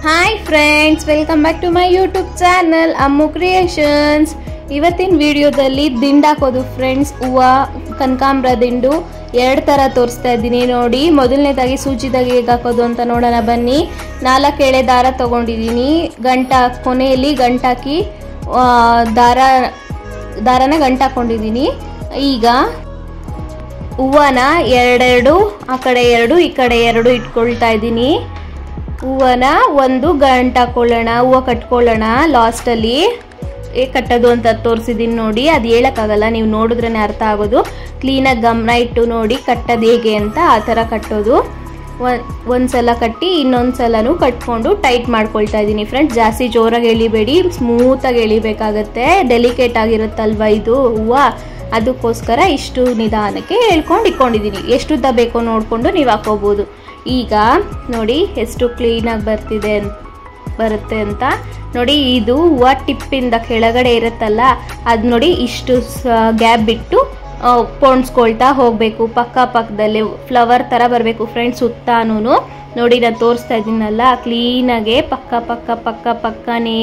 Hi friends, welcome back to my YouTube channel Ammu creations. ಇವತ್ತಿನ ವಿಡಿಯೋದಲ್ಲಿ ದಿಂಡು ಹಾಕೋದು ಫ್ರೆಂಡ್ಸ್. ಹೂವು ಕನಕಾಂಬರ ದಿಂಡು ಎರಡು ಥರ ತೋರಿಸ್ತಾ ಇದ್ದೀನಿ ನೋಡಿ. ಮೊದಲನೇದಾಗಿ ಸೂಜಿದಾಗಿ ಹೇಗೆ ಹಾಕೋದು ಅಂತ ನೋಡೋಣ ಬನ್ನಿ. 4 ಎಳೆ ದಾರ ತೊಗೊಂಡಿದ್ದೀನಿ. ಕೊನೆಯಲ್ಲಿ ಗಂಟಾಕಿ ದಾರನ ಗಂಟಾಕೊಂಡಿದ್ದೀನಿ. ಈಗ ಹೂವನ ಎರಡೆರಡು, ಆ ಕಡೆ 2 ಈ ಕಡೆ 2 ಇಟ್ಕೊಳ್ತಾ ಇದ್ದೀನಿ. ಹೂವನ ಒಂದು ಗಂಟು ಹಾಕೊಳ್ಳೋಣ, ಹೂವು ಕಟ್ಕೊಳ್ಳೋಣ. ಲಾಸ್ಟಲ್ಲಿ ಹೇಗೆ ಕಟ್ಟೋದು ಅಂತ ತೋರಿಸಿದ್ದೀನಿ ನೋಡಿ. ಅದು ಹೇಳೋಕ್ಕಾಗಲ್ಲ, ನೀವು ನೋಡಿದ್ರೇ ಅರ್ಥ ಆಗೋದು. ಕ್ಲೀನಾಗಿ ಗಮನ ಇಟ್ಟು ನೋಡಿ ಕಟ್ಟೋದು ಹೇಗೆ ಅಂತ. ಆ ಥರ ಕಟ್ಟೋದು. ಒಂದು ಸಲ ಕಟ್ಟಿ ಇನ್ನೊಂದು ಸಲನೂ ಕಟ್ಕೊಂಡು ಟೈಟ್ ಮಾಡ್ಕೊಳ್ತಾ ಇದ್ದೀನಿ ಫ್ರೆಂಡ್ಸ್. ಜಾಸ್ತಿ ಜೋರಾಗಿ ಎಳಿಬೇಡಿ, ಸ್ಮೂತಾಗಿ ಎಳಿಬೇಕಾಗತ್ತೆ. ಡೆಲಿಕೇಟ್ ಆಗಿರುತ್ತಲ್ವ ಇದು ಹೂವು, ಅದಕ್ಕೋಸ್ಕರ ಇಷ್ಟು ನಿಧಾನಕ್ಕೆ ಹೇಳ್ಕೊಂಡು ಇಟ್ಕೊಂಡಿದ್ದೀನಿ. ಎಷ್ಟು ಉದ್ದ ಬೇಕೋ ನೋಡಿಕೊಂಡು ನೀವು ಹಾಕೋಬೋದು. ಈಗ ನೋಡಿ ಎಷ್ಟು ಕ್ಲೀನಾಗಿ ಬರುತ್ತೆ ಅಂತ ನೋಡಿ. ಇದು ಹೂವು ಟಿಪ್ಪಿಂದ ಕೆಳಗಡೆ ಇರುತ್ತಲ್ಲ, ಅದು ನೋಡಿ ಇಷ್ಟು ಗ್ಯಾಪ್ ಬಿಟ್ಟು ಪೋಣಿಸ್ಕೊಳ್ತಾ ಹೋಗಬೇಕು. ಪಕ್ಕದಲ್ಲಿ ಫ್ಲವರ್ ಥರ ಬರಬೇಕು ಫ್ರೆಂಡ್ಸ್. ಸುತ್ತಾನೂ ನೋಡಿ ನಾನು ತೋರಿಸ್ತಾ ಇದ್ದೀನಲ್ಲ, ಕ್ಲೀನಾಗೆ ಪಕ್ಕನೇ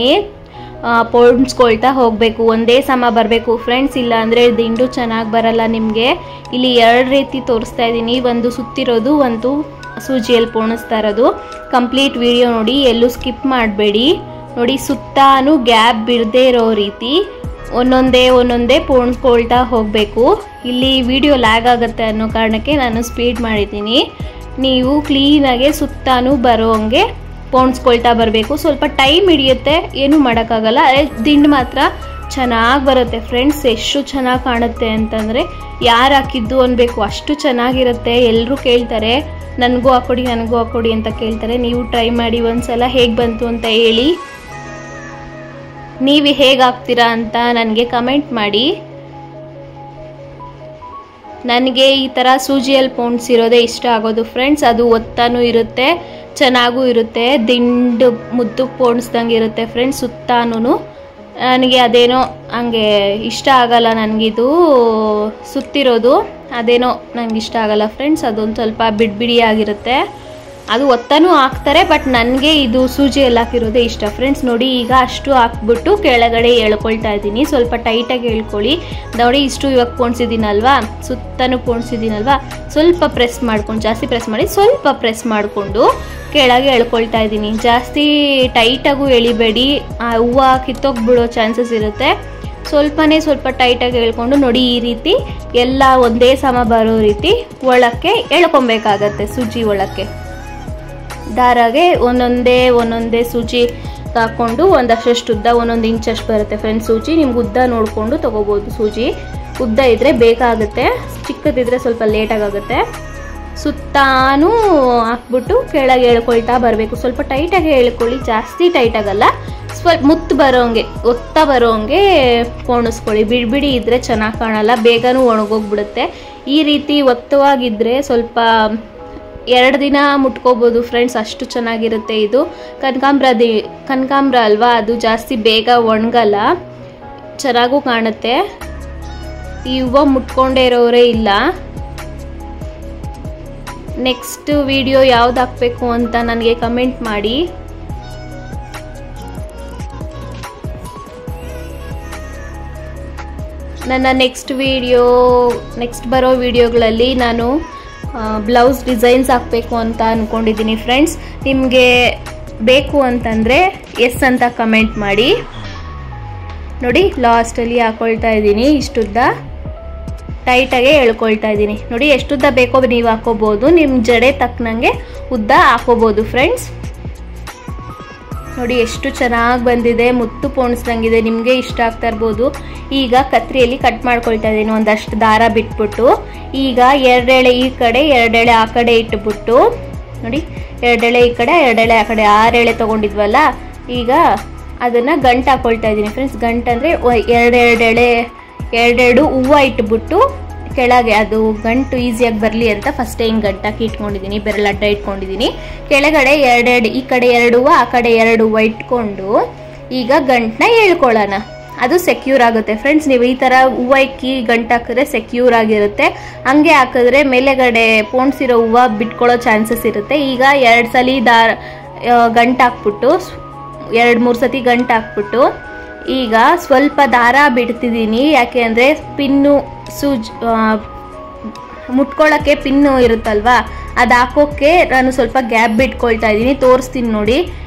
ಪೋಣಿಸ್ಕೊಳ್ತಾ ಹೋಗಬೇಕು. ಒಂದೇ ಸಮ ಬರಬೇಕು ಫ್ರೆಂಡ್ಸ್, ಇಲ್ಲ ಅಂದರೆ ದಿಂಡು ಚೆನ್ನಾಗಿ ಬರಲ್ಲ ನಿಮಗೆ. ಇಲ್ಲಿ 2 ರೀತಿ ತೋರಿಸ್ತಾ ಇದ್ದೀನಿ, ಒಂದು ಸುತ್ತಿರೋದು, ಒಂದು ಸೂಜಿಯಲ್ಲಿ ಪೋಣಿಸ್ತಾ ಇರೋದು. ಕಂಪ್ಲೀಟ್ ವಿಡಿಯೋ ನೋಡಿ, ಎಲ್ಲೂ ಸ್ಕಿಪ್ ಮಾಡಬೇಡಿ ನೋಡಿ. ಸುತ್ತಾನು ಗ್ಯಾಪ್ ಬಿಡದೇ ಇರೋ ರೀತಿ ಒಂದೊಂದೇ ಪೋಣಿಸ್ಕೊಳ್ತಾ ಹೋಗಬೇಕು. ಇಲ್ಲಿ ವಿಡಿಯೋ ಲ್ಯಾಗ್ ಆಗುತ್ತೆ ಅನ್ನೋ ಕಾರಣಕ್ಕೆ ನಾನು ಸ್ಪೀಡ್ ಮಾಡಿದ್ದೀನಿ. ನೀವು ಕ್ಲೀನಾಗೆ ಸುತ್ತಾನು ಬರೋ ಹಂಗೆ ಪೋಣಿಸ್ಕೊಳ್ತಾ ಬರಬೇಕು. ಸ್ವಲ್ಪ ಟೈಮ್ ಹಿಡಿಯುತ್ತೆ, ಏನೂ ಮಾಡೋಕ್ಕಾಗಲ್ಲ. ದಿಂಡು ಮಾತ್ರ ಚೆನ್ನಾಗಿ ಬರುತ್ತೆ ಫ್ರೆಂಡ್ಸ್. ಎಷ್ಟು ಚೆನ್ನಾಗಿ ಕಾಣುತ್ತೆ ಅಂತಂದರೆ ಯಾರು ಹಾಕಿದ್ದು ಅನ್ಬೇಕು, ಅಷ್ಟು ಚೆನ್ನಾಗಿರುತ್ತೆ. ಎಲ್ಲರೂ ಕೇಳ್ತಾರೆ ನನಗೂ ಹಾಕೊಡಿ ಅಂತ ಕೇಳ್ತಾರೆ. ನೀವು ಟ್ರೈ ಮಾಡಿ ಒಂದ್ಸಲ, ಹೇಗೆ ಬಂತು ಅಂತ ಹೇಳಿ. ನೀವು ಹೇಗೆ ಹಾಕ್ತೀರಾ ಅಂತ ನನಗೆ ಕಮೆಂಟ್ ಮಾಡಿ. ನನಗೆ ಈ ಥರ ಸೂಜಿಯಲ್ಲಿ ಪೋಣಿಸಿರೋದೇ ಇಷ್ಟ ಆಗೋದು ಫ್ರೆಂಡ್ಸ್. ಅದು ಒತ್ತಾನೂ ಇರುತ್ತೆ, ಚೆನ್ನಾಗೂ ಇರುತ್ತೆ, ದಿಂಡು ಮುದ್ದು ಪೋಣಿಸ್ದಂಗೆ ಇರುತ್ತೆ ಫ್ರೆಂಡ್ಸ್. ಸುತ್ತಾನೂ ನನಗೆ ಅದೇನೋ ಹಂಗೆ ಇಷ್ಟ ಆಗಲ್ಲ. ನನಗಿದು ಸುತ್ತಿರೋದು ಅದೇನೋ ನನಗೆ ಇಷ್ಟ ಆಗಲ್ಲ ಫ್ರೆಂಡ್ಸ್. ಅದೊಂದು ಸ್ವಲ್ಪ ಬಿಡಿಯಾಗಿರುತ್ತೆ. ಅದು ಒತ್ತನೂ ಹಾಕ್ತಾರೆ, ಬಟ್ ನನಗೆ ಇದು ಸೂಜಿಯಲ್ಲಿ ಹಾಕಿರೋದೇ ಇಷ್ಟ ಫ್ರೆಂಡ್ಸ್. ನೋಡಿ ಈಗ ಅಷ್ಟು ಹಾಕ್ಬಿಟ್ಟು ಕೆಳಗಡೆ ಎಳ್ಕೊಳ್ತಾ ಇದ್ದೀನಿ. ಸ್ವಲ್ಪ ಟೈಟಾಗಿ ಎಳ್ಕೊಳ್ಳಿ ನೋಡಿ. ಇಷ್ಟು ಇವಾಗ ಪೋಣಿಸಿದ್ದೀನಲ್ವಾ, ಸುತ್ತನೂ ಪೋಣಿಸಿದ್ದೀನಲ್ವಾ, ಸ್ವಲ್ಪ ಪ್ರೆಸ್ ಮಾಡ್ಕೊಂಡು, ಜಾಸ್ತಿ ಪ್ರೆಸ್ ಮಾಡಿ ಸ್ವಲ್ಪ ಪ್ರೆಸ್ ಮಾಡಿಕೊಂಡು ಕೆಳಗೆ ಎಳ್ಕೊಳ್ತಾ ಇದ್ದೀನಿ. ಜಾಸ್ತಿ ಟೈಟಾಗೂ ಎಳಿಬೇಡಿ, ಆ ಹೂವು ಕಿತ್ತೋಗ್ಬಿಡೋ ಚಾನ್ಸಸ್ ಇರುತ್ತೆ. ಸ್ವಲ್ಪ ಟೈಟಾಗಿ ಎಳ್ಕೊಂಡು ನೋಡಿ. ಈ ರೀತಿ ಎಲ್ಲ ಒಂದೇ ಸಮ ಬರೋ ರೀತಿ ಒಳಕ್ಕೆ ಎಳ್ಕೊಬೇಕಾಗತ್ತೆ. ಸೂಜಿ ಒಳಕ್ಕೆ ದಾರಾಗೆ ಒಂದೊಂದೇ ಸೂಜಿ ಹಾಕ್ಕೊಂಡು ಒಂದಷ್ಟು ಉದ್ದ, 1 ಇಂಚಷ್ಟು ಬರುತ್ತೆ ಫ್ರೆಂಡ್ಸ್ ಸೂಜಿ. ನಿಮ್ಗೆ ಉದ್ದ ನೋಡಿಕೊಂಡು ತೊಗೋಬೋದು. ಸೂಜಿ ಉದ್ದ ಇದ್ದರೆ ಬೇಕಾಗುತ್ತೆ, ಚಿಕ್ಕದಿದ್ರೆ ಸ್ವಲ್ಪ ಲೇಟಾಗುತ್ತೆ. ಸುತ್ತಾನು ಹಾಕ್ಬಿಟ್ಟು ಕೆಳಗೆ ಎಳ್ಕೊಳ್ತಾ ಬರಬೇಕು. ಸ್ವಲ್ಪ ಟೈಟಾಗಿ ಎಳ್ಕೊಳ್ಳಿ, ಜಾಸ್ತಿ ಟೈಟಾಗಲ್ಲ. ಸ್ವಲ್ಪ ಮುತ್ತು ಬರೋಂಗೆ, ಒತ್ತ ಬರೋಂಗೆ ಪೋಣಿಸ್ಕೊಳ್ಳಿ. ಬಿಡಿ ಇದ್ದರೆ ಚೆನ್ನಾಗಿ ಕಾಣಲ್ಲ, ಬೇಗನೂ ಒಣಗೋಗ್ಬಿಡುತ್ತೆ. ಈ ರೀತಿ ಒತ್ತವಾಗಿದ್ದರೆ ಸ್ವಲ್ಪ 2 ದಿನ ಮುಟ್ಕೋಬೋದು ಫ್ರೆಂಡ್ಸ್, ಅಷ್ಟು ಚೆನ್ನಾಗಿರುತ್ತೆ. ಇದು ಕನಕಾಂಬರ ಅಲ್ವಾ, ಅದು ಜಾಸ್ತಿ ಬೇಗ ಒಣಗಲ್ಲ, ಚೆನ್ನಾಗೂ ಕಾಣುತ್ತೆ. ಈ ಹೂವು ಮುಟ್ಕೊಂಡೇ ಇರೋರೇ ಇಲ್ಲ. ನೆಕ್ಸ್ಟ್ ವಿಡಿಯೋ ಯಾವ್ದು ಹಾಕಬೇಕು ಅಂತ ನನಗೆ ಕಮೆಂಟ್ ಮಾಡಿ. ನನ್ನ ನೆಕ್ಸ್ಟ್ ಬರೋ ವಿಡಿಯೋಗಳಲ್ಲಿ ನಾನು ಬ್ಲೌಸ್ ಡಿಸೈನ್ಸ್ ಹಾಕಬೇಕು ಅಂತ ಅಂದ್ಕೊಂಡಿದ್ದೀನಿ ಫ್ರೆಂಡ್ಸ್. ನಿಮಗೆ ಬೇಕು ಅಂತಂದರೆ ಎಸ್ ಅಂತ ಕಮೆಂಟ್ ಮಾಡಿ ನೋಡಿ. ಲಾಸ್ಟಲ್ಲಿ ಹಾಕ್ಕೊಳ್ತಾ ಇದ್ದೀನಿ. ಇಷ್ಟುದ್ದ ಟೈಟಾಗೆ ಎಳ್ಕೊಳ್ತಾ ಇದ್ದೀನಿ ನೋಡಿ. ಎಷ್ಟುದ್ದ ಬೇಕೋ ನೀವು ಹಾಕೋಬೋದು, ನಿಮ್ಮ ಜಡೆ ತಕ್ಕನಂಗೆ ಉದ್ದ ಹಾಕೋಬೋದು ಫ್ರೆಂಡ್ಸ್. ನೋಡಿ ಎಷ್ಟು ಚೆನ್ನಾಗಿ ಬಂದಿದೆ, ಮುತ್ತು ಪೋಣಿಸ್ದಂಗಿದೆ. ನಿಮಗೆ ಇಷ್ಟ ಆಗ್ತಾ ಇರ್ಬೋದು. ಈಗ ಕತ್ರಿಯಲ್ಲಿ ಕಟ್ ಮಾಡ್ಕೊಳ್ತಾ ಇದ್ದೀನಿ ಒಂದಷ್ಟು ದಾರ ಬಿಟ್ಬಿಟ್ಟು. ಈಗ 2 ಎಳೆ ಈ ಕಡೆ 2 ಎಳೆ ಆ ಕಡೆ ಇಟ್ಬಿಟ್ಟು ನೋಡಿ, 2 ಎಳೆ ಈ ಕಡೆ 2 ಎಳೆ ಆ ಕಡೆ 6 ಎಳೆ ತೊಗೊಂಡಿದ್ವಲ್ಲ, ಈಗ ಅದನ್ನು ಗಂಟು ಹಾಕ್ಕೊಳ್ತಾ ಇದ್ದೀನಿ ಫ್ರೆಂಡ್ಸ್. ಗಂಟು ಅಂದರೆ 2 ಎಳೆ 2 ಹೂವು ಇಟ್ಬಿಟ್ಟು ಕೆಳಗೆ ಅದು ಗಂಟು ಈಸಿಯಾಗಿ ಬರಲಿ ಅಂತ ಫಸ್ಟೇ ಹಿಂಗೆ ಗಂಟಾಕಿ ಇಟ್ಕೊಂಡಿದ್ದೀನಿ. ಬೆರಳು ಅಡ್ಡ ಇಟ್ಕೊಂಡಿದ್ದೀನಿ. ಕೆಳಗಡೆ 2 ಈ ಕಡೆ 2 ಹೂವು ಆ ಕಡೆ 2 ಹೂವು ಇಟ್ಕೊಂಡು ಈಗ ಗಂಟನ್ನ ಹೇಳ್ಕೊಳ್ಳೋಣ. ಅದು ಸೆಕ್ಯೂರ್ ಆಗುತ್ತೆ ಫ್ರೆಂಡ್ಸ್. ನೀವು ಈ ಥರ ಹೂವು ಇಕ್ಕಿ ಗಂಟು ಹಾಕಿದ್ರೆ ಸೆಕ್ಯೂರ್ ಆಗಿರುತ್ತೆ. ಹಂಗೆ ಹಾಕಿದ್ರೆ ಮೇಲೆಗಡೆ ಪೋಣಿಸಿರೋ ಹೂವು ಬಿಟ್ಕೊಳ್ಳೋ ಚಾನ್ಸಸ್ ಇರುತ್ತೆ. ಈಗ 2 ಸಲ ಗಂಟು ಹಾಕ್ಬಿಟ್ಟು 2-3 ಸತಿ ಗಂಟು ಹಾಕ್ಬಿಟ್ಟು ಈಗ ಸ್ವಲ್ಪ ದಾರ ಬಿಡ್ತಿದ್ದೀನಿ. ಯಾಕೆ ಅಂದರೆ ಪಿನ್ನು ಮುಟ್ಕೊಳ್ಳೋಕ್ಕೆ ಪಿನ್ನು ಇರುತ್ತಲ್ವಾ, ಅದು ಹಾಕೋಕ್ಕೆ ನಾನು ಸ್ವಲ್ಪ ಗ್ಯಾಪ್ ಬಿಟ್ಕೊಳ್ತಾ ಇದ್ದೀನಿ. ತೋರಿಸ್ತೀನಿ ನೋಡಿ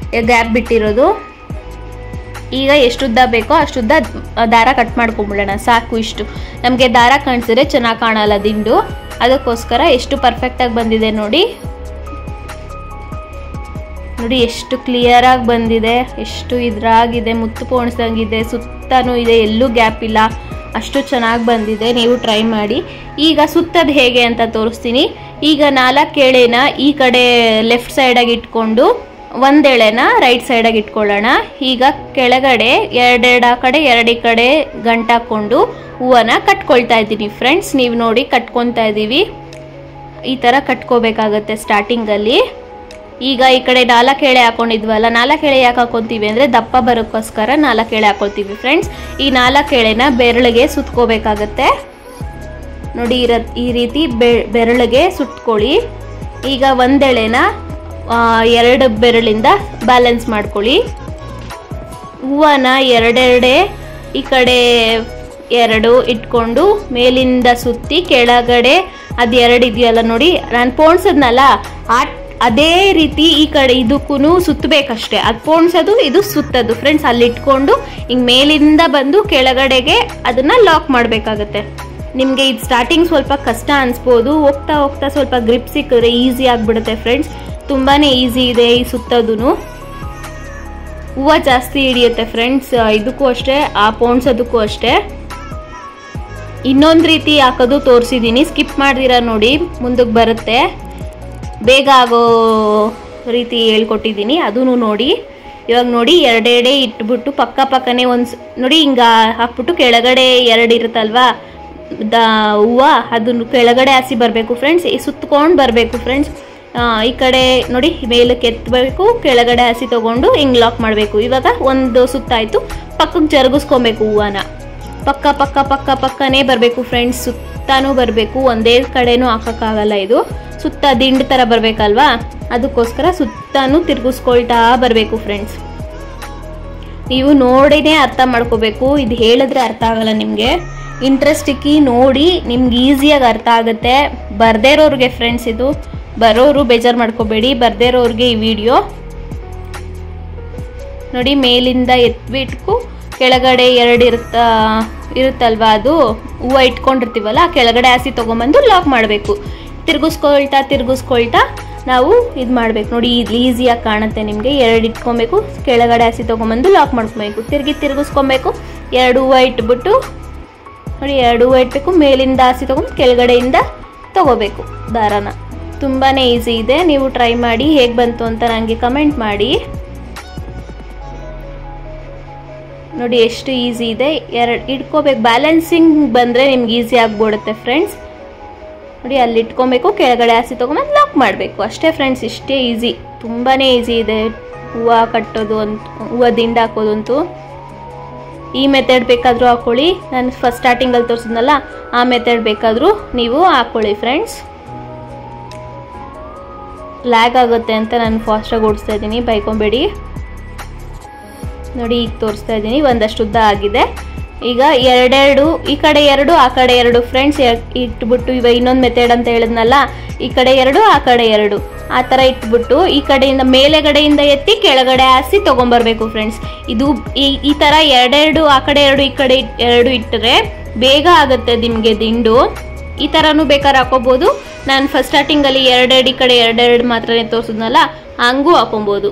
ಗ್ಯಾಪ್ ಬಿಟ್ಟಿರೋದು. ಈಗ ಎಷ್ಟುದ್ದ ಬೇಕೋ ಅಷ್ಟುದ್ದ ದಾರ ಕಟ್ ಮಾಡ್ಕೊಂಬಿಡೋಣ. ಸಾಕು ಇಷ್ಟು. ನಮಗೆ ದಾರ ಕಾಣಿಸಿದ್ರೆ ಚೆನ್ನಾಗಿ ಕಾಣಲ್ಲ ದಿಂಡು, ಅದಕ್ಕೋಸ್ಕರ ಎಷ್ಟು ಪರ್ಫೆಕ್ಟಾಗಿ ಬಂದಿದೆ ನೋಡಿ. ನೋಡಿ ಎಷ್ಟು ಕ್ಲಿಯರಾಗಿ ಬಂದಿದೆ, ಎಷ್ಟು ಇದ್ರಾಗಿದೆ, ಮುತ್ತು ಪೋಣಿಸಂಗಿದೆ, ಸುತ್ತನೂ ಇದೆ, ಎಲ್ಲೂ ಗ್ಯಾಪ್ ಇಲ್ಲ, ಅಷ್ಟು ಚೆನ್ನಾಗಿ ಬಂದಿದೆ. ನೀವು ಟ್ರೈ ಮಾಡಿ. ಈಗ ಸುತ್ತದ ಹೇಗೆ ಅಂತ ತೋರಿಸ್ತೀನಿ. ಈಗ 4 ಎಳೆನ ಈ ಕಡೆ ಲೆಫ್ಟ್ ಸೈಡಾಗಿ ಇಟ್ಕೊಂಡು 1 ಎಳೆನ ರೈಟ್ ಸೈಡಾಗಿ ಇಟ್ಕೊಳ್ಳೋಣ. ಈಗ ಕೆಳಗಡೆ 2 ಆ ಕಡೆ 2 ಈ ಕಡೆ ಗಂಟು ಹಾಕ್ಕೊಂಡು ಹೂವನ್ನ ಕಟ್ಕೊಳ್ತಾ ಇದ್ದೀನಿ ಫ್ರೆಂಡ್ಸ್. ನೀವು ನೋಡಿ ಕಟ್ಕೊತಾ ಇದ್ದೀವಿ, ಈ ಥರ ಕಟ್ಕೋಬೇಕಾಗತ್ತೆ ಸ್ಟಾರ್ಟಿಂಗಲ್ಲಿ. ಈಗ ಈ ಕಡೆ 4 ಎಳೆ ಹಾಕೊಂಡಿದ್ವಲ್ಲ, 4 ಎಳೆ ಯಾಕೆ ಹಾಕೊತೀವಿ ಅಂದರೆ ದಪ್ಪ ಬರೋಕ್ಕೋಸ್ಕರ 4 ಎಳೆ ಹಾಕೊಳ್ತೀವಿ ಫ್ರೆಂಡ್ಸ್. ಈ 4 ಎಳೆನ ಬೆರಳಿಗೆ ಸುತ್ಕೋಬೇಕಾಗತ್ತೆ ನೋಡಿ. ಈ ರೀತಿ ಬೆರಳಿಗೆ ಸುತ್ಕೊಳ್ಳಿ. ಈಗ 1 ಎಳೆನ 2 ಬೆರಳಿಂದ ಬ್ಯಾಲೆನ್ಸ್ ಮಾಡ್ಕೊಳ್ಳಿ. ಹೂವನ 2 ಈ ಕಡೆ 2 ಇಟ್ಕೊಂಡು ಮೇಲಿಂದ ಸುತ್ತಿ ಕೆಳಗಡೆ ಅದು 2 ಇದೆಯಲ್ಲ ನೋಡಿ, ನಾನು ಪೋಣಿಸಿದ್ನಲ್ಲ ಅದೇ ರೀತಿ ಈ ಕಡೆ ಇದಕ್ಕೂ ಸುತ್ತಬೇಕಷ್ಟೇ. ಅದು ಪೋಣಿಸೋದು, ಇದು ಸುತ್ತೋದು ಫ್ರೆಂಡ್ಸ್. ಅಲ್ಲಿ ಇಟ್ಕೊಂಡು ಹಿಂಗೆ ಮೇಲಿಂದ ಬಂದು ಕೆಳಗಡೆಗೆ ಅದನ್ನು ಲಾಕ್ ಮಾಡಬೇಕಾಗತ್ತೆ. ನಿಮಗೆ ಇದು ಸ್ಟಾರ್ಟಿಂಗ್ ಸ್ವಲ್ಪ ಕಷ್ಟ ಅನಿಸ್ಬೋದು, ಹೋಗ್ತಾ ಹೋಗ್ತಾ ಸ್ವಲ್ಪ ಗ್ರಿಪ್ ಸಿಕ್ಕಿದ್ರೆ ಈಸಿ ಆಗಿಬಿಡುತ್ತೆ ಫ್ರೆಂಡ್ಸ್. ತುಂಬಾ ಈಸಿ ಇದೆ ಈ ಸುತ್ತೋದು. ಹೂವು ಜಾಸ್ತಿ ಹಿಡಿಯುತ್ತೆ ಫ್ರೆಂಡ್ಸ್, ಇದಕ್ಕೂ ಅಷ್ಟೇ, ಆ ಪೋಣಿಸೋದಕ್ಕೂ ಅಷ್ಟೇ. ಇನ್ನೊಂದು ರೀತಿ ಹಾಕೋದು ತೋರಿಸಿದ್ದೀನಿ, ಸ್ಕಿಪ್ ಮಾಡ್ದಿರ ನೋಡಿ, ಮುಂದಕ್ಕೆ ಬರುತ್ತೆ. ಬೇಗ ಆಗೋ ರೀತಿ ಹೇಳ್ಕೊಟ್ಟಿದ್ದೀನಿ, ಅದೂ ನೋಡಿ. ಇವಾಗ ನೋಡಿ 2 ಇಟ್ಬಿಟ್ಟು ಪಕ್ಕನೇ ನೋಡಿ ಹಿಂಗೆ ಹಾಕ್ಬಿಟ್ಟು ಕೆಳಗಡೆ 2 ಇರುತ್ತಲ್ವಾ ಹೂವು, ಅದನ್ನು ಕೆಳಗಡೆ ಹಾಸಿ ಬರಬೇಕು ಫ್ರೆಂಡ್ಸ್. ಸುತ್ಕೊಂಡು ಬರಬೇಕು ಫ್ರೆಂಡ್ಸ್. ಈ ಕಡೆ ನೋಡಿ ಮೇಲಕ್ಕೆ ಎತ್ತಬೇಕು, ಕೆಳಗಡೆ ಹಾಸಿ ತೊಗೊಂಡು ಹಿಂಗೆ ಲಾಕ್ ಮಾಡಬೇಕು. ಇವಾಗ ಒಂದು ಸುತ್ತಾಯಿತು, ಪಕ್ಕಕ್ಕೆ ಜರುಗಿಸ್ಕೊಬೇಕು ಹೂವನ. ಪಕ್ಕನೇ ಬರಬೇಕು ಫ್ರೆಂಡ್ಸ್, ಸುತ್ತಾನೂ ಬರಬೇಕು, ಒಂದೇ ಕಡೆನೂ ಹಾಕೋಕ್ಕಾಗಲ್ಲ. ಇದು ಸುತ್ತ ದಿಂಡು ಥರ ಬರಬೇಕಲ್ವಾ, ಅದಕ್ಕೋಸ್ಕರ ಸುತ್ತಾನು ತಿರ್ಗಿಸ್ಕೊಳ್ತಾ ಬರಬೇಕು ಫ್ರೆಂಡ್ಸ್. ನೀವು ನೋಡಿನೇ ಅರ್ಥ ಮಾಡ್ಕೋಬೇಕು, ಇದು ಹೇಳಿದ್ರೆ ಅರ್ಥ ಆಗಲ್ಲ ನಿಮಗೆ. ಇಂಟ್ರೆಸ್ಟ್ ಇಕ್ಕಿ ನೋಡಿ, ನಿಮ್ಗೆ ಈಸಿಯಾಗಿ ಅರ್ಥ ಆಗುತ್ತೆ. ಬರ್ದೇ ಇರೋರಿಗೆ ಫ್ರೆಂಡ್ಸ್, ಇದು ಬರೋರು ಬೇಜಾರು ಮಾಡ್ಕೋಬೇಡಿ, ಬರ್ದೇ ಇರೋರಿಗೆ ಈ ವಿಡಿಯೋ ನೋಡಿ. ಮೇಲಿಂದ ಎತ್ಬಿಟ್ಟು ಕೆಳಗಡೆ 2 ಇರುತ್ತಲ್ವಾ, ಅದು ಹೂವು ಇಟ್ಕೊಂಡಿರ್ತೀವಲ್ಲ, ಕೆಳಗಡೆ ಹಾಸಿ ತೊಗೊಂಬಂದು ಲಾಕ್ ಮಾಡಬೇಕು. ತಿರ್ಗಿಸ್ಕೊಳ್ತಾ ನಾವು ಇದು ಮಾಡಬೇಕು ನೋಡಿ. ಇದು ಈಸಿಯಾಗಿ ಕಾಣುತ್ತೆ ನಿಮಗೆ. 2 ಇಟ್ಕೊಬೇಕು, ಕೆಳಗಡೆ ಹಾಸಿ ತೊಗೊಂಬಂದು ಲಾಕ್ ಮಾಡ್ಕೊಬೇಕು. ತಿರ್ಗಿಸ್ಕೊಬೇಕು. 2 ಹೂವು ಇಟ್ಬಿಟ್ಟು ನೋಡಿ, 2 ಹೂವು ಇಟ್ಬೇಕು, ಮೇಲಿಂದ ಹಾಸಿ ತೊಗೊಂಡು ಕೆಳಗಡೆಯಿಂದ ತೊಗೋಬೇಕು ದಾರನ. ತುಂಬಾ ಈಸಿ ಇದೆ, ನೀವು ಟ್ರೈ ಮಾಡಿ. ಹೇಗೆ ಬಂತು ಅಂತ ನನಗೆ ಕಮೆಂಟ್ ಮಾಡಿ. ನೋಡಿ ಎಷ್ಟು ಈಸಿ ಇದೆ. 2 ಇಟ್ಕೋಬೇಕು, ಬ್ಯಾಲೆನ್ಸಿಂಗ್ ಬಂದರೆ ನಿಮ್ಗೆ ಈಸಿ ಆಗ್ಬಿಡುತ್ತೆ ಫ್ರೆಂಡ್ಸ್. ನೋಡಿ ಅಲ್ಲಿ ಇಟ್ಕೊಬೇಕು, ಕೆಳಗಡೆ ಹಾಸಿ ತೊಗೊಂಬಂದು ಲಾಕ್ ಮಾಡಬೇಕು ಅಷ್ಟೇ ಫ್ರೆಂಡ್ಸ್. ಇಷ್ಟೇ ಈಸಿ, ತುಂಬಾ ಈಸಿ ಇದೆ ಹೂವು ಕಟ್ಟೋದು ಹೂವು ದಿಂಡು ಹಾಕೋದಂತೂ. ಈ ಮೆಥಡ್ ಬೇಕಾದರೂ ಹಾಕ್ಕೊಳ್ಳಿ, ನಾನು ಫಸ್ಟ್ ಸ್ಟಾರ್ಟಿಂಗಲ್ಲಿ ತೋರಿಸಿದ್ನಲ್ಲ ಆ ಮೆಥಡ್ ಬೇಕಾದರೂ ನೀವು ಹಾಕ್ಕೊಳ್ಳಿ ಫ್ರೆಂಡ್ಸ್. ಲ್ಯಾಗ್ ಆಗುತ್ತೆ ಅಂತ ನಾನು ಫಾಸ್ಟಾಗಿ ಓಡಿಸ್ತಾ ಇದ್ದೀನಿ, ಬೈಕೊಂಬೇಡಿ. ನೋಡಿ ಈಗ ತೋರಿಸ್ತಾ ಇದ್ದೀನಿ, ಒಂದಷ್ಟು ಉದ್ದ ಆಗಿದೆ. ಈಗ 2 ಈ ಕಡೆ 2 ಆ ಕಡೆ 2 ಫ್ರೆಂಡ್ಸ್ ಇಟ್ಬಿಟ್ಟು, ಇವಾಗ ಇನ್ನೊಂದು ಮೆಥಡ್ ಅಂತ ಹೇಳಿದ್ನಲ್ಲ, ಈ ಕಡೆ 2 ಆ ಕಡೆ 2 ಆ ಥರ ಇಟ್ಬಿಟ್ಟು ಈ ಕಡೆಯಿಂದ ಮೇಲೆಗಡೆಯಿಂದ ಎತ್ತಿ ಕೆಳಗಡೆ ಹಾಸಿ ತೊಗೊಂಬರ್ಬೇಕು ಫ್ರೆಂಡ್ಸ್. ಇದು ಈ ಥರ 2 ಆ ಕಡೆ 2 ಈ ಕಡೆ 2 ಇಟ್ಟರೆ ಬೇಗ ಆಗುತ್ತೆ ನಿಮಗೆ ದಿಂಡು. ಈ ಥರನೂ ಬೇಕಾದ್ರೆ ಹಾಕೋಬೋದು. ನಾನು ಫಸ್ಟ್ ಸ್ಟಾರ್ಟಿಂಗಲ್ಲಿ 2 ಈ ಕಡೆ 2 ಮಾತ್ರನೇ ತೋರಿಸಿದ್ನಲ್ಲ, ಹಂಗೂ ಹಾಕೊಬೋದು.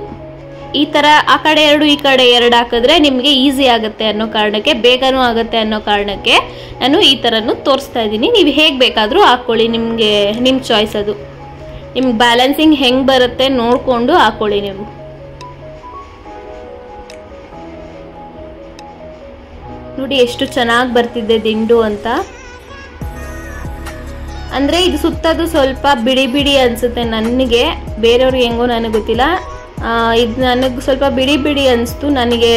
ಈ ಥರ ಆ ಕಡೆ 2 ಈ ಕಡೆ 2 ಹಾಕಿದ್ರೆ ನಿಮಗೆ ಈಸಿ ಆಗುತ್ತೆ ಅನ್ನೋ ಕಾರಣಕ್ಕೆ, ಬೇಗನೂ ಆಗುತ್ತೆ ಅನ್ನೋ ಕಾರಣಕ್ಕೆ ನಾನು ಈ ಥರನೂ ತೋರಿಸ್ತಾ ಇದ್ದೀನಿ. ನೀವು ಹೇಗೆ ಬೇಕಾದರೂ ಹಾಕ್ಕೊಳ್ಳಿ, ನಿಮಗೆ ನಿಮ್ಮ ಚಾಯ್ಸ್ ಅದು. ನಿಮ್ಗೆ ಬ್ಯಾಲೆನ್ಸಿಂಗ್ ಹೆಂಗೆ ಬರುತ್ತೆ ನೋಡಿಕೊಂಡು ಹಾಕ್ಕೊಳ್ಳಿ ನೀವು. ನೋಡಿ ಎಷ್ಟು ಚೆನ್ನಾಗಿ ಬರ್ತಿದೆ ದಿಂಡು ಅಂತ. ಅಂದರೆ ಇದು ಸುತ್ತೋದು ಸ್ವಲ್ಪ ಬಿಡಿ ಅನಿಸುತ್ತೆ ನನಗೆ, ಬೇರೆಯವ್ರಿಗೆ ಹೆಂಗೋ ನನಗೆ ಗೊತ್ತಿಲ್ಲ. ಇದು ನನಗೆ ಸ್ವಲ್ಪ ಬಿಡಿ ಅನಿಸ್ತು ನನಗೆ.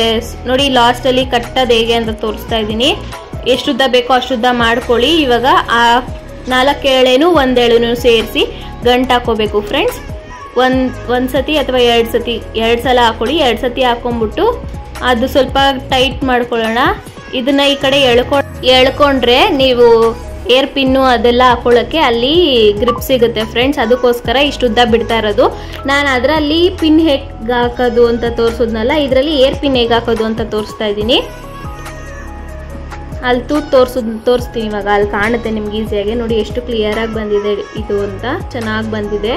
ನೋಡಿ ಲಾಸ್ಟಲ್ಲಿ ಕಟ್ಟೋದು ಹೇಗೆ ಅಂತ ತೋರಿಸ್ತಾ ಇದ್ದೀನಿ. ಎಷ್ಟುದ್ದ ಬೇಕೋ ಅಷ್ಟುದ್ದ ಮಾಡ್ಕೊಳ್ಳಿ. ಇವಾಗ ಆ 4 ಎಳೆನೂ 1 ಎಳೆನೂ ಸೇರಿಸಿ ಗಂಟು ಹಾಕೋಬೇಕು ಫ್ರೆಂಡ್ಸ್. ಒಂದು ಸತಿ ಅಥವಾ 2 ಸತಿ 2 ಸಲ ಹಾಕೊಳ್ಳಿ. 2 ಸತಿ ಹಾಕೊಂಡ್ಬಿಟ್ಟು ಅದು ಸ್ವಲ್ಪ ಟೈಟ್ ಮಾಡ್ಕೊಳ್ಳೋಣ. ಇದನ್ನ ಈ ಕಡೆ ಎಳ್ಕೊಂಡ್ರೆ ನೀವು ಏರ್ ಪಿನ್ನು ಅದೆಲ್ಲ ಹಾಕೊಳ್ಳೋಕ್ಕೆ ಅಲ್ಲಿ ಗ್ರಿಪ್ ಸಿಗುತ್ತೆ ಫ್ರೆಂಡ್ಸ್. ಅದಕ್ಕೋಸ್ಕರ ಇಷ್ಟು ಉದ್ದ ಬಿಡ್ತಾ ಇರೋದು. ನಾನು ಅದರಲ್ಲಿ ಪಿನ್ ಹೇಗೆ ಹಾಕೋದು ಅಂತ ತೋರಿಸೋದ್ನಲ್ಲ, ಇದರಲ್ಲಿ ಏರ್ ಪಿನ್ ಹೇಗೆ ಹಾಕೋದು ಅಂತ ತೋರಿಸ್ತಾ ಇದ್ದೀನಿ. ಅಲ್ಲಿ ತೋರಿಸ್ತೀನಿ ಇವಾಗ. ಅಲ್ಲಿ ಕಾಣುತ್ತೆ ನಿಮ್ಗೆ ಈಸಿಯಾಗಿ. ನೋಡಿ ಎಷ್ಟು ಕ್ಲಿಯರಾಗಿ ಬಂದಿದೆ ಇದು ಅಂತ. ಚೆನ್ನಾಗಿ ಬಂದಿದೆ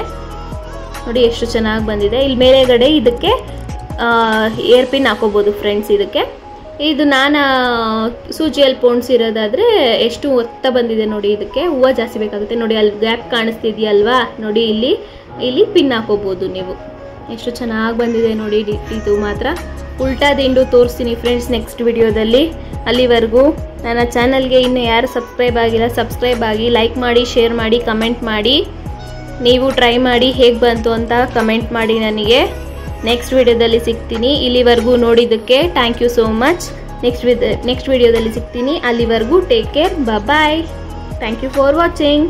ನೋಡಿ, ಎಷ್ಟು ಚೆನ್ನಾಗಿ ಬಂದಿದೆ. ಇಲ್ಲಿ ಮೇಲೆಗಡೆ ಇದಕ್ಕೆ ಏರ್ ಪಿನ್ ಹಾಕೋಬೋದು ಫ್ರೆಂಡ್ಸ್. ಇದಕ್ಕೆ ಇದು ನಾನು ಸೂಜಿಯಲ್ಲಿ ಪೋಣಿಸಿರೋದಾದರೆ ಎಷ್ಟು ಒತ್ತ ಬಂದಿದೆ ನೋಡಿ. ಇದಕ್ಕೆ ಹೂವು ಜಾಸ್ತಿ ಬೇಕಾಗುತ್ತೆ ನೋಡಿ. ಅಲ್ಲಿ ಗ್ಯಾಪ್ ಕಾಣಿಸ್ತಿದೆಯಲ್ವಾ ನೋಡಿ, ಇಲ್ಲಿ ಪಿನ್ ಹಾಕೋಬೋದು ನೀವು. ಎಷ್ಟು ಚೆನ್ನಾಗಿ ಬಂದಿದೆ ನೋಡಿ. ಇದು ಮಾತ್ರ ಉಲ್ಟಾ ದಿಂಡು ತೋರಿಸ್ತೀನಿ ಫ್ರೆಂಡ್ಸ್ ನೆಕ್ಸ್ಟ್ ವಿಡಿಯೋದಲ್ಲಿ. ಅಲ್ಲಿವರೆಗೂ ನನ್ನ ಚಾನಲ್ಗೆ ಇನ್ನೂ ಯಾರು ಸಬ್ಸ್ಕ್ರೈಬ್ ಆಗಿಲ್ಲ ಸಬ್ಸ್ಕ್ರೈಬ್ ಆಗಿ, ಲೈಕ್ ಮಾಡಿ, ಶೇರ್ ಮಾಡಿ, ಕಮೆಂಟ್ ಮಾಡಿ. ನೀವು ಟ್ರೈ ಮಾಡಿ ಹೇಗೆ ಬಂತು ಅಂತ ಕಮೆಂಟ್ ಮಾಡಿ ನನಗೆ. ನೆಕ್ಸ್ಟ್ ವಿಡಿಯೋದಲ್ಲಿ ಸಿಗ್ತೀನಿ. ಇಲ್ಲಿವರೆಗೂ ನೋಡಿದ್ದಕ್ಕೆ thank you so much. Next ವಿಡಿಯೋದಲ್ಲಿ ಸಿಗ್ತೀನಿ. ಅಲ್ಲಿವರೆಗೂ take care, bye. Thank you for watching.